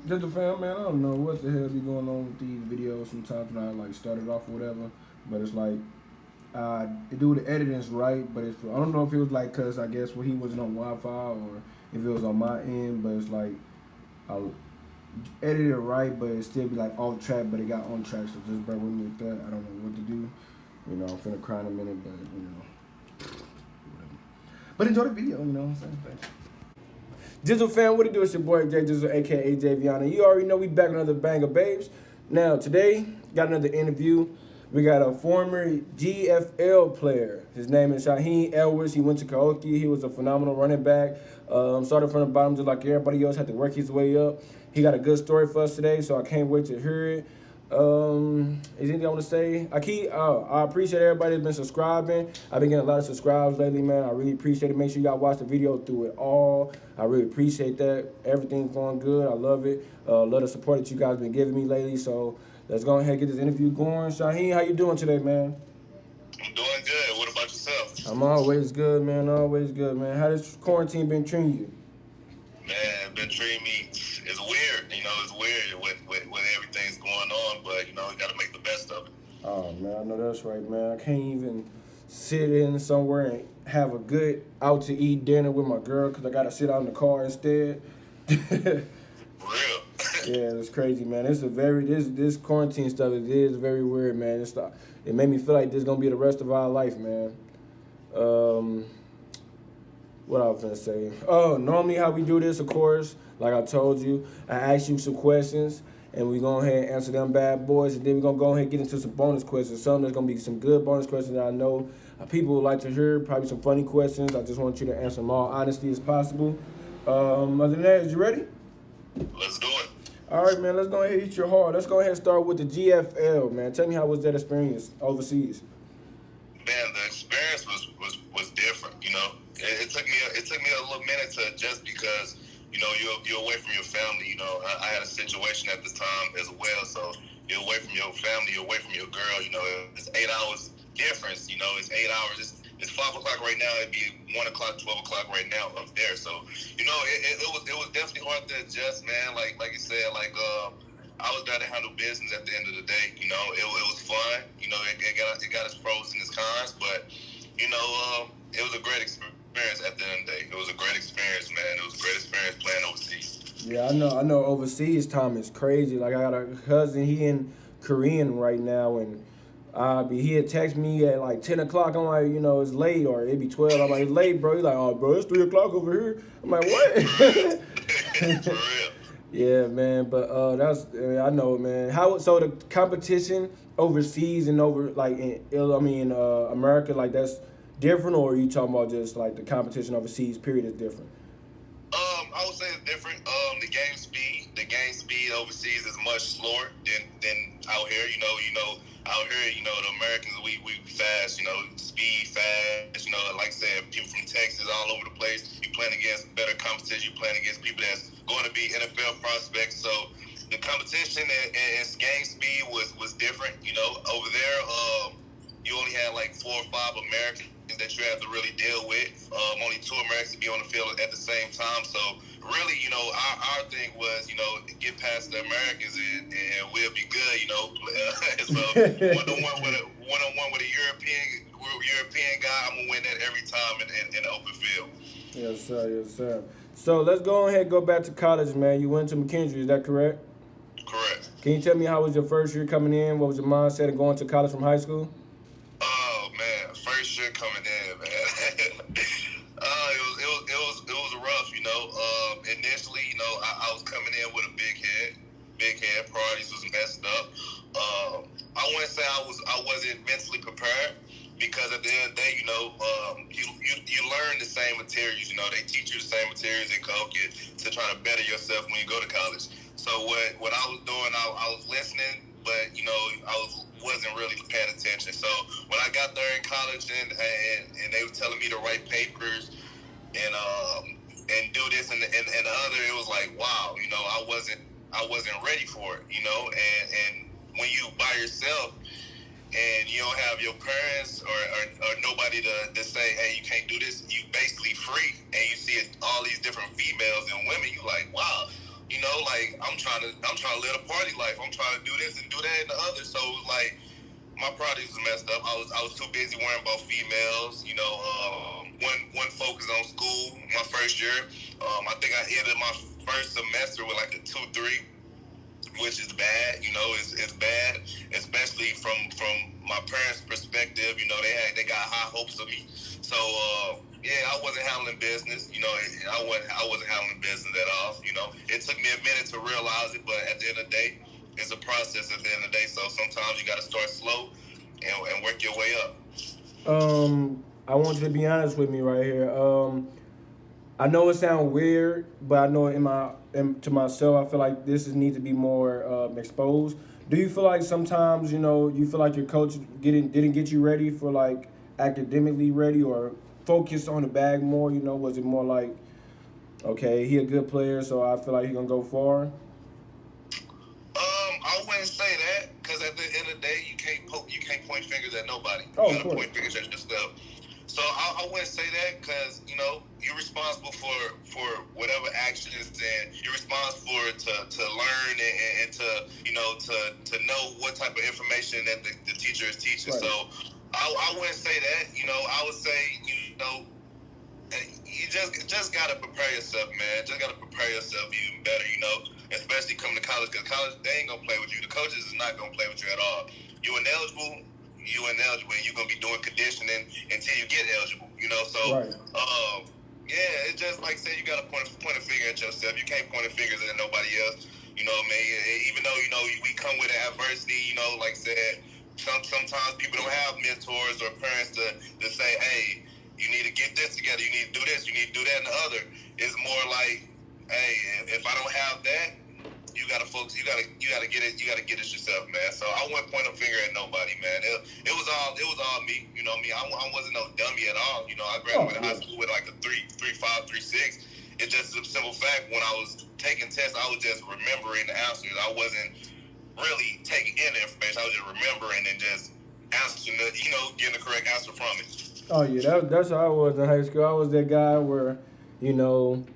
Just a fan, man. I don't know what the hell be going on with these videos sometimes when I like started off or whatever. But it's like, the dude the editing's right, but it's, I don't know if it was like cause I guess when he wasn't on Wi-Fi or if it was on my end. But it's like I edited it right, but it still be like off track, but it got on track. So just bear with me with that. I don't know what to do. You know, I'm finna cry in a minute, but you know, whatever. But enjoy the video. You know what I'm saying? Thanks. Jizzle fam, what it do? It's your boy Jay Jizzle, aka Javiana. You already know we back with another banger, babes. Now today, got another interview. We got a former G.F.L player. His name is Shayeen IG. He went to Kaoki. He was a phenomenal running back. Started from the bottom just like everybody else. Had to work his way up. He got a good story for us today, so I can't wait to hear it. Is anything I want to say? I appreciate everybody that's been subscribing. I've been getting a lot of subscribes lately, man. I really appreciate it. Make sure you guys watch the video through it all. I really appreciate that. Everything's going good. I love it. Love the support that you guys been giving me lately. So let's go ahead and get this interview going. Shayeen, how you doing today, man? I'm doing good. What about yourself? I'm always good, man. Always good, man. How this quarantine been treating you? Man, been treating me. It's weird. You know, it's weird with everything's going on, but you know, you got to make the best of it. Oh man, I know that's right, man. I can't even sit in somewhere and have a good out to eat dinner with my girl because I gotta sit out in the car instead. For real. Yeah, it's crazy, man. It's a very this quarantine stuff. It is very weird, man. It made me feel like this is gonna be the rest of our life, man. What I was gonna say? Oh, normally how we do this, of course, like I told you, I ask you some questions, and we go ahead and answer them bad boys, and then we're gonna go ahead and get into some bonus questions. Some there's gonna be some good bonus questions that I know people would like to hear. Probably some funny questions. I just want you to answer them all honesty as possible. Other than that, is you ready? Let's do it. All right, man. Let's go ahead and hit your heart. Let's go ahead and start with the G.F.L, man. Tell me how was that experience overseas? Man, the experience was different. You know, it took me a little minute to adjust because you know you're away from your family. You know, I had a situation at this time as well, so you're away from your family, you're away from your girl. You know, it's 8 hours difference. You know, it's 8 hours. It's 5 o'clock right now. It'd be 1 o'clock, 12 o'clock right now up there. So you know, it was definitely hard to adjust, man. Like you said, I was there to handle business at the end of the day. You know, it was fun. You know, it got its pros and its cons, but you know, it was a great experience at the end of the day. It was a great experience, man. It was a great experience playing overseas. Yeah, I know. Overseas time is crazy. Like I got a cousin, he in Korean right now, and he had text me at like 10 o'clock. I'm like, you know, it's late, or it'd be 12. I'm like, it's late, bro. He's like, oh, bro, it's 3 o'clock over here. I'm like, what? For real. Yeah, man. But I know, man. So the competition overseas and over like America, like that's different, or are you talking about just like the competition overseas period is different? I would say it's different. The game speed overseas is much slower than out here. You know, out here, you know, the Americans we fast. You know, speed fast. You know, like I said, people from Texas all over the place. You playing against better competition. You playing against people that's going to be NFL prospects. So the competition and game speed was different. You know, over there, you only had like 4 or 5 Americans that you have to really deal with. Only 2 Americans to be on the field at the same time. So really, you know, our thing was, you know, get past the Americans and we'll be good. You know, so one-on-one with a European guy, I'm gonna win that every time in the open field. Yes, sir. Yes, sir. So let's go ahead and go back to college, man. You went to McKendree, is that correct? Correct. Can you tell me how was your first year coming in? What was your mindset of going to college from high school? Oh man, first year coming in, man. It was rough, you know. Initially, you know, I was coming in with a big head. Priorities was messed up. I wouldn't say I wasn't mentally prepared because at the end of the day, you know, you learn the same materials. You know, they teach you the same materials in college to try to better yourself when you go to college. So what I was doing, I was listening, but you know, wasn't really paying attention. So when I got there in college and they were telling me to write papers and do this and the other, it was like, wow, you know, I wasn't ready for it, you know, and when you by yourself and you don't have your parents or nobody to say, hey, you can't do this, you basically free, and you see all these different females and women, you like, wow, you know, like I'm trying to live a party life. I'm trying to do this and do that and the other. So it was like my priorities was messed up. I was too busy worrying about females. One focus on school. My first year, I think I ended my first semester with like a 2.3, which is bad. It's bad, especially from my parents' perspective. They got high hopes of me. So yeah, I wasn't handling business. I wasn't handling business at all. It took me a minute to realize it, but at the end of the day, it's a process. At the end of the day, so sometimes you got to start slow and work your way up. I want you to be honest with me right here. I know it sounds weird, but I know to myself, I feel like this needs to be more exposed. Do you feel like sometimes you feel like your coach didn't get you ready for like academically ready or focused on the bag more? Was it more like, okay, he a good player, so I feel like he gonna go far? I wouldn't say that because at the end of the day, you can't point fingers at nobody. Oh, You of gotta course. point fingers at yourself. So I wouldn't say that because you're responsible for whatever actions, and you're responsible to learn and to to know what type of information that the teacher is teaching. Right. So I wouldn't say that. I would say you just gotta prepare yourself, man. Just gotta prepare yourself even better, especially coming to college, because college, they ain't gonna play with you. The coaches is not gonna play with you at all. You ineligible, and you're gonna be doing conditioning until you get eligible, So Right. yeah, it's just like saying you gotta point a finger at yourself. You can't point a fingers at nobody else. Man, even though we come with adversity, like I said, sometimes people don't have mentors or parents to say, hey, you need to get this together. You need to do this. You need to do that and the other. It's more like, hey, if I don't have that, you gotta focus. You gotta get it. You gotta get it yourself, man. So I wouldn't point a finger at nobody, man. It was all me. Me. I wasn't no dummy at all. I graduated high school with like a 3.5, 3.6. It's just a simple fact. When I was taking tests, I was just remembering the answers. I wasn't really taking in the information. I was just remembering and just answering getting the correct answer from it. Oh yeah, that's how I was in high school. I was that guy where,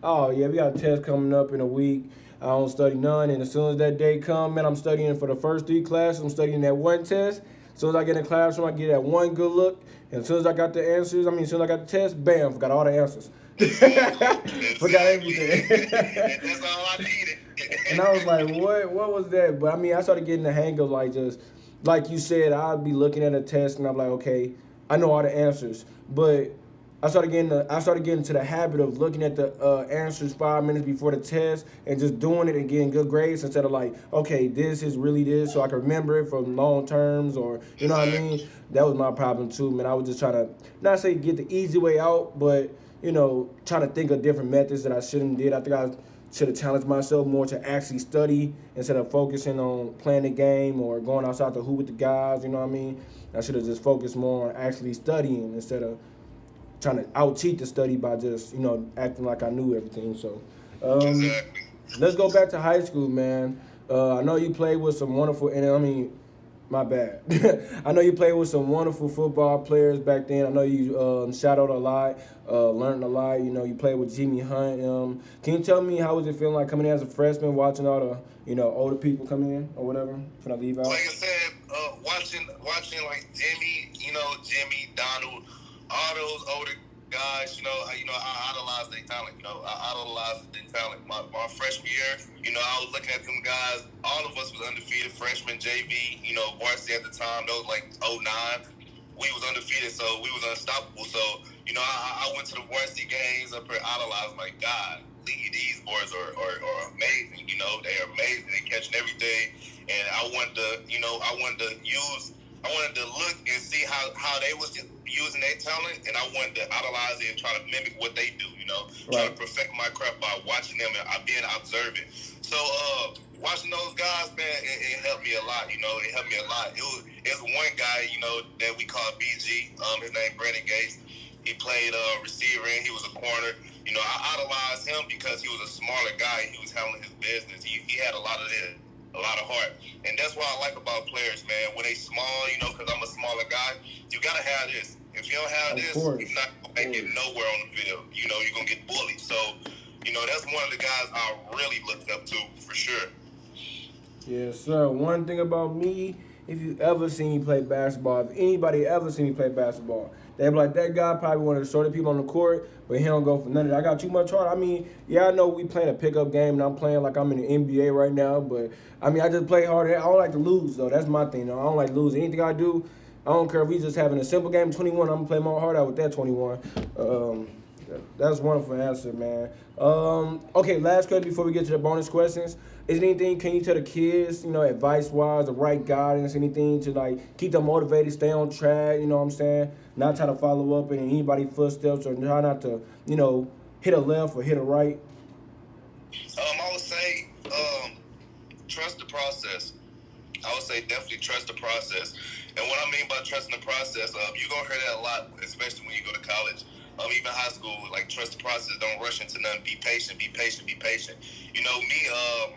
oh yeah, we got a test coming up in a week. I don't study none, and as soon as that day come, man, I'm studying for the first three classes. I'm studying that one test. As soon as I get in the classroom, I get that one good look, and as soon as I got the answers, as soon as I got the test, bam, forgot all the answers. Forgot everything. That's all I needed. And I was like, what was that? But I started getting the hang of like just like you said, I'd be looking at a test and I'm like, okay, I know all the answers. But I started getting to the habit of looking at the answers 5 minutes before the test and just doing it and getting good grades instead of like, okay, this is really this, so I can remember it from long terms, or you know what I mean. That was my problem too, man. I was just trying to not say get the easy way out, but trying to think of different methods that I shouldn't did. I think I should have challenged myself more to actually study instead of focusing on playing the game or going outside the hoop with the guys. You know what I mean? I should have just focused more on actually studying instead of trying to out cheat the study by just acting like I knew everything. So Exactly. let's go back to high school, man. I know you played with some wonderful, and my bad. I know you played with some wonderful football players back then. I know you shadowed a lot, learned a lot. You played with Jimmy Hunt. Can you tell me how was it feeling like coming in as a freshman, watching all the older people come in or whatever? Can I leave out? Like I said, watching like Jimmy, Donald, all those older guys, I idolized their talent. I idolized their talent. My freshman year, I was looking at them guys. All of us was undefeated. Freshman, JV, varsity at the time. That was like '09. We was undefeated, so we was unstoppable. So, I went to the varsity games up here, idolized. Like, God, these boys are amazing. They are amazing. They catching everything, and I wanted to look and see how they was using their talent, and I wanted to idolize it and try to mimic what they do, try to perfect my craft by watching them and being observant. So watching those guys, man, it helped me a lot, it helped me a lot. It was one guy, that we called BG, his name Brandon Gates. He played receiver and he was a corner. I idolized him because he was a smaller guy. He was handling his business. He had a lot of this, a lot of heart. And that's what I like about players, man. When they small, because I'm a smaller guy, you got to have this. If you don't have this, you're not going to make it nowhere on the field. You're going to get bullied. So, that's one of the guys I really looked up to, for sure. Yes, sir. One thing about me, if you ever seen me play basketball, if anybody ever seen me play basketball, they be like, that guy probably one of the shorter people on the court, but he don't go for none of that. I got too much heart. I mean, yeah, I know we playing a pickup game and I'm playing like I'm in the NBA right now, but I mean, I just play hard. I don't like to lose, though. That's my thing, though. I don't like to lose. Anything I do, I don't care if we just having a simple game 21, I'm going to play my heart out with that 21. That's a wonderful answer, man. Okay, last question before we get to the bonus questions. Is there anything, can you tell the kids, advice-wise, the right guidance, anything to, like, keep them motivated, stay on track, you know what I'm saying? Not try to follow up in anybody's footsteps or try not to, hit a left or hit a right? I would say trust the process. I would say definitely trust the process. And what I mean by trusting the process, you're going to hear that a lot, especially when you go to college. Even high school, like, trust the process, don't rush into nothing, be patient, be patient, be patient. You know, me,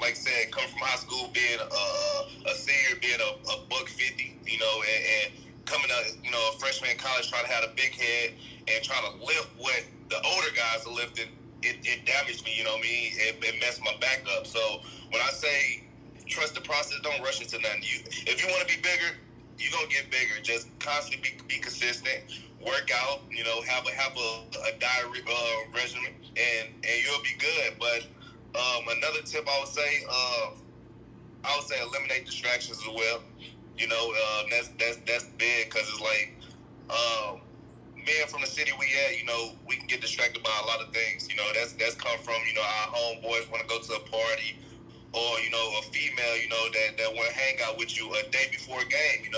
like I said, come from high school, being a senior, being a buck 50, and coming out, a freshman in college, trying to have a big head and trying to lift what the older guys are lifting, it damaged me, you know what I mean? It messed my back up. So when I say trust the process, don't rush into nothing. If you want to be bigger, you're going to get bigger. Just constantly be consistent, work out, have a diet regimen, and you'll be good. But another tip I would say eliminate distractions as well. That's big, because it's like, being from the city we at, we can get distracted by a lot of things. That's come from, our homeboys want to go to a party, or, a female, that want to hang out with you a day before a game,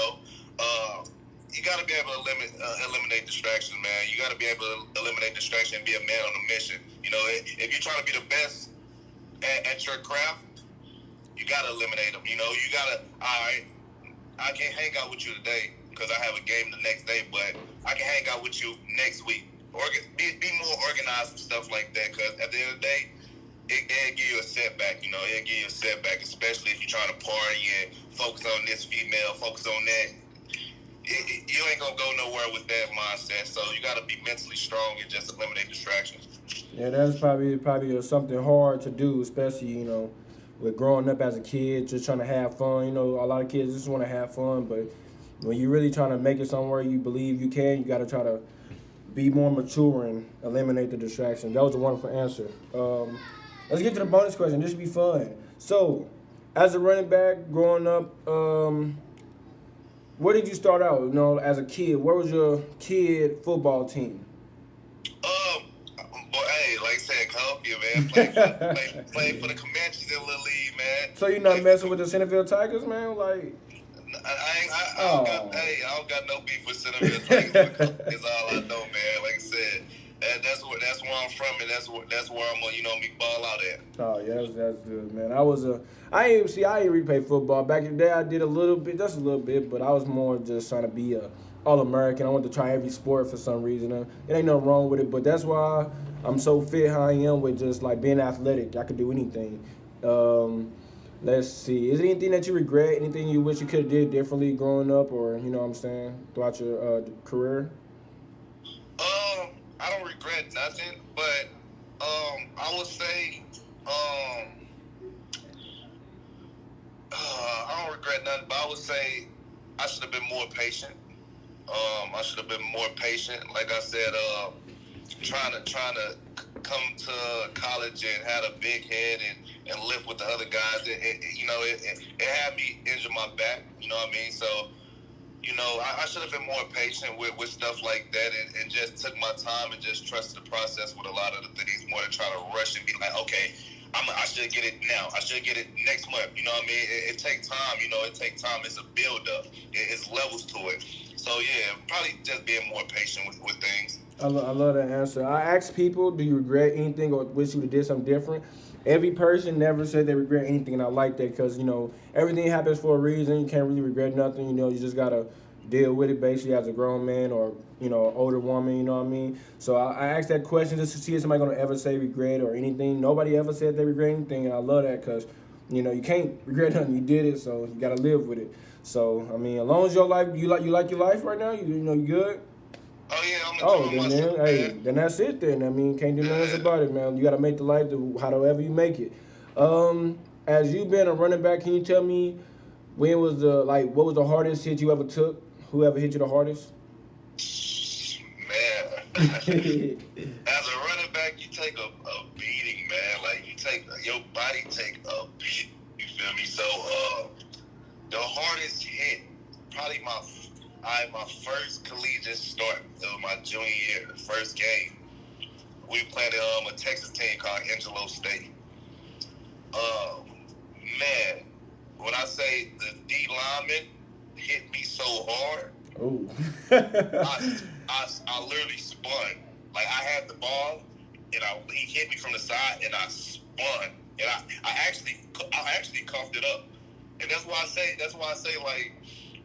you got to be able to eliminate distractions, man. You got to be able to eliminate distractions and be a man on a mission. If you're trying to be the best at your craft, you got to eliminate them. You got to, all right, I can't hang out with you today because I have a game the next day, but I can hang out with you next week. Be more organized and stuff like that, because at the end of the day, it'll give you a setback, it'll give you a setback, especially if you're trying to party and focus on this female, focus on that. You ain't gonna go nowhere with that mindset, so you gotta be mentally strong and just eliminate distractions. Yeah, that's probably something hard to do, especially, with growing up as a kid, just trying to have fun. A lot of kids just want to have fun, but when you're really trying to make it somewhere you believe you can, you got to try to be more mature and eliminate the distractions. That was a wonderful answer. Let's get to the bonus question. This should be fun. So, as a running back growing up, where did you start out? As a kid, where was your kid football team? Hey, like I said, Columbia, man. Playing for the Comanches in Little League, man. So you're not messing with the Centerville Tigers, man? Like, I don't got no beef with Centerville Tigers. It's all I know, man. Like I said, that's where I'm from, and that's where I'm gonna, me ball out at. Oh yeah, that's good, man. I didn't really play football back in the day. I did a little bit, just a little bit, but I was more just trying to be a All-American. I wanted to try every sport for some reason. It ain't nothing wrong with it, but that's why I'm so fit how I am with just like being athletic. I could do anything. Let's see. Is there anything that you regret? Anything you wish you could have did differently growing up, or throughout your career? I don't regret nothing, but I would say I don't regret nothing, but I would say I should have been more patient. I should have been more patient. Like I said, trying to come to college and had a big head and lift with the other guys. It had me injure my back. You know what I mean? So, I should have been more patient with stuff like that, and just took my time and just trusted the process with a lot of the things, more than trying to rush and be like, okay, I should get it now. I should get it next month. You know what I mean? It takes time. It takes time. It's a build up. It's levels to it. So yeah, probably just being more patient with things. I love that answer. I ask people, do you regret anything or wish you would have did something different? Every person never said they regret anything, and I like that because, everything happens for a reason. You can't really regret nothing. You just got to deal with it basically as a grown man or, older woman, you know what I mean? So I asked that question just to see if somebody going to ever say regret or anything. Nobody ever said they regret anything, and I love that because, you can't regret nothing. You did it, so you got to live with it. So, I mean, as long as your life, you like your life right now, you good? Oh, yeah, I'm enjoying myself, man. Then that's it then. I mean, can't do nothing else about it, man. You got to make the life however you make it. as you been a running back, can you tell me when was the what was the hardest hit you ever took? Whoever hit you the hardest? Man, as a running back, you take a beating, man. Like your body take a beat. You feel me? So, the hardest hit, probably my first collegiate start of my junior year, the first game. We played a Texas team called Angelo State. Man, when I say the D lineman hit me so hard, Oh. I literally spun. Like I had the ball, and he hit me from the side, and I spun, and I actually coughed it up, and that's why I say like,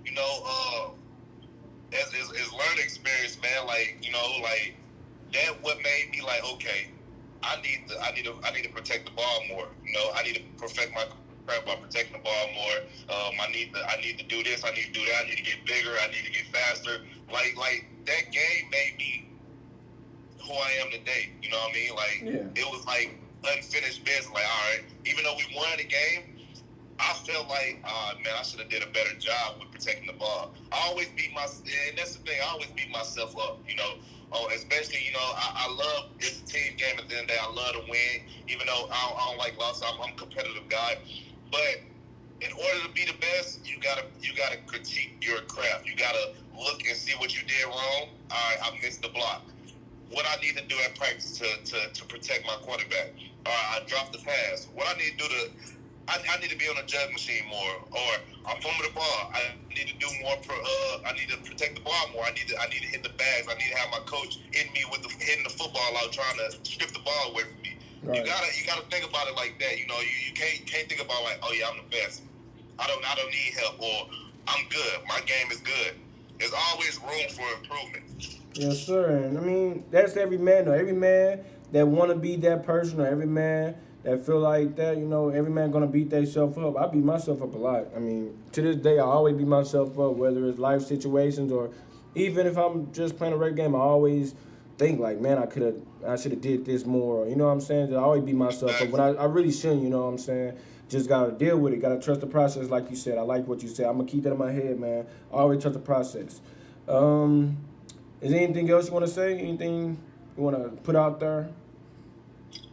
you know, as learning experience, man. Like like that what made me like, okay, I need to protect the ball more. I need to perfect my craft by protecting the ball more. I need to do this. I need to do that. I need to get bigger. I need to get faster. Like that game made me who I am today. You know what I mean? Like It was like unfinished business. Like all right, even though we won the game, I felt like, man, I should have did a better job with protecting the ball. And that's the thing, I always beat myself up, especially, I love, it's a team game at the end of the day. I love to win, even though I don't like loss. I'm a competitive guy. But in order to be the best, you gotta critique your craft. You gotta look and see what you did wrong. All right, I missed the block. What I need to do at practice to protect my quarterback. All right, I dropped the pass. What I need to do I need to be on a jug machine more, or I'm fumbling the ball. I need to do more. I need to protect the ball more. I need to hit the bags. I need to have my coach in me with hitting the football out, trying to strip the ball away from me. Right. You gotta think about it like that. You can't think about like, oh yeah, I'm the best. I don't need help, or I'm good. My game is good. There's always room for improvement. Yes, sir. And I mean, that's every man, though. Every man that want to be that person, or every man that feel like that, every man gonna beat themselves up. I beat myself up a lot. I mean, to this day, I always beat myself up, whether it's life situations or even if I'm just playing a regular game. I always think like, man, I should have did this more. You know what I'm saying? I always beat myself up when I really shouldn't. You know what I'm saying? Just gotta deal with it. Gotta trust the process, like you said. I like what you said. I'm gonna keep that in my head, man. I always trust the process. Is there anything else you want to say? Anything you want to put out there?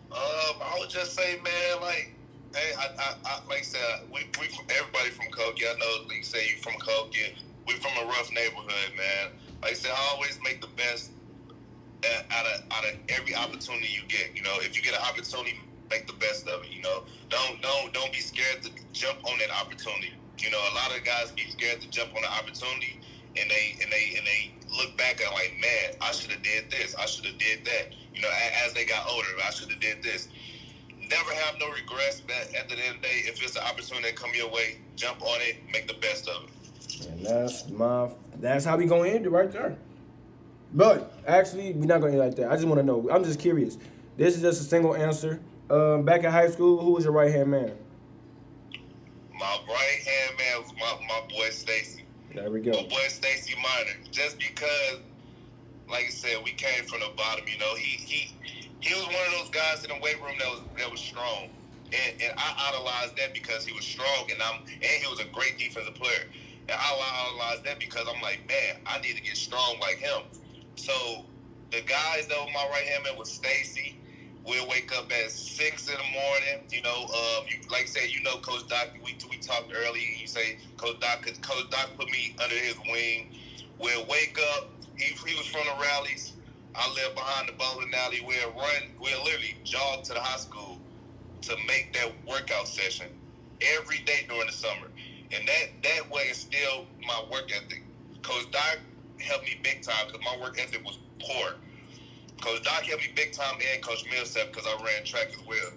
I would just say, man, like, hey, I like I said, we from everybody from Kokia. I know, like you say, you from Kokia. We from a rough neighborhood, man. Like I said, I always make the best out of every opportunity you get. If you get an opportunity, make the best of it. Don't be scared to jump on that opportunity. A lot of guys be scared to jump on the opportunity, and they look back and like, man, I should have did this. I should have did that. As they got older, I should have did this. Never have no regrets. But at the end of the day, if it's an opportunity that come your way, jump on it, make the best of it. And that's how we gonna end it right there. But actually, we're not gonna end it like that. I just want to know. I'm just curious. This is just a single answer. Back in high school, who was your right hand man? My right hand man was my boy Stacy. There we go. My boy Stacy Minor. Just because, like I said, we came from the bottom. He was one of those guys in the weight room that was strong, and I idolized that because he was strong, and he was a great defensive player. And I idolized that because I'm like, man, I need to get strong like him. So the guys that were my right hand man was Stacy. We'll wake up at 6 in the morning. Like I said, Coach Doc. We talked earlier. You say Coach Doc put me under his wing. We'll wake up. He was from the rallies. I live behind the bowling alley. We'll literally jog to the high school to make that workout session every day during the summer. And that way instilled my work ethic. Coach Doc helped me big time because my work ethic was poor. Coach Doc helped me big time, and Coach Millsap because I ran track as well.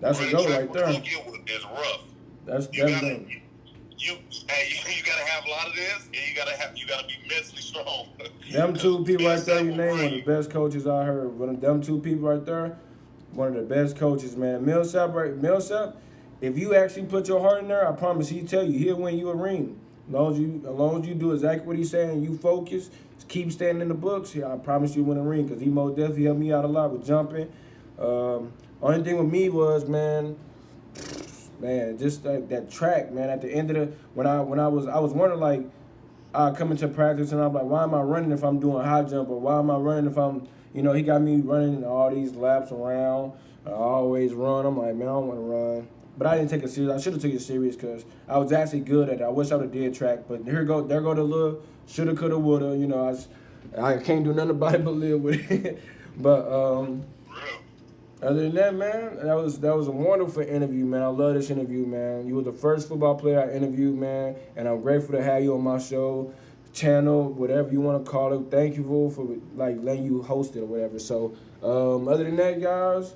That's a go right there. It's rough. That's you gotta have a lot of this, and you gotta be mentally strong. Them two people right there, you named one of the best coaches I heard. One of them two people right there, one of the best coaches, man. Millsap, if you actually put your heart in there, I promise he'll tell you he'll win you a ring. As long as you do exactly what he's saying, you focus, keep standing in the books. I promise you win a ring because he most definitely helped me out a lot with jumping. Only thing with me was, man, man, just that track, man. At the end of the when I was wondering like I come into practice and I'm like, why am I running if I'm doing high jump, or why am I running if I'm, he got me running all these laps around. I always run. I'm like, man, I don't want to run. But I didn't take it serious. I should have taken it serious because I was actually good at it. I wish I would have did track, but there go the little shoulda, coulda, woulda. I can't do nothing about it but live with it. But other than that, man, that was a wonderful interview, man. I love this interview, man. You were the first football player I interviewed, man, and I'm grateful to have you on my show, channel, whatever you want to call it. Thank you for like letting you host it or whatever. So, other than that, guys,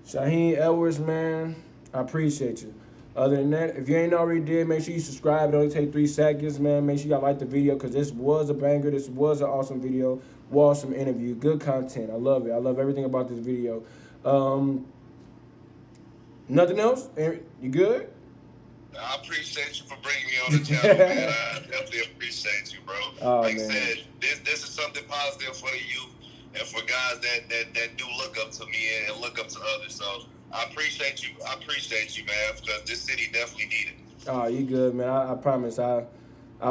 Shayeen Edwards, man, I appreciate you. Other than that, if you ain't already did, make sure you subscribe. It only take 3 seconds, man. Make sure y'all like the video because this was a banger. This was an awesome video. Awesome interview. Good content. I love it. I love everything about this video. Nothing else? You good? I appreciate you for bringing me on the channel, man. I definitely appreciate you, bro. Oh, like man. I said, this is something positive for the youth and for guys that do look up to me and look up to others. So I appreciate you. I appreciate you, man, because this city definitely needs it. Oh, you good, man. I promise. I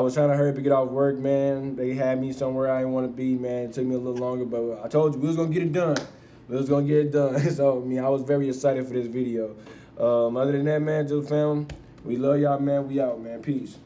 was trying to hurry up and get off work, man. They had me somewhere I didn't want to be, man. It took me a little longer, but I told you we was going to get it done. We was going to get it done. So, I was very excited for this video. Other than that, man, just fam, we love y'all, man. We out, man. Peace.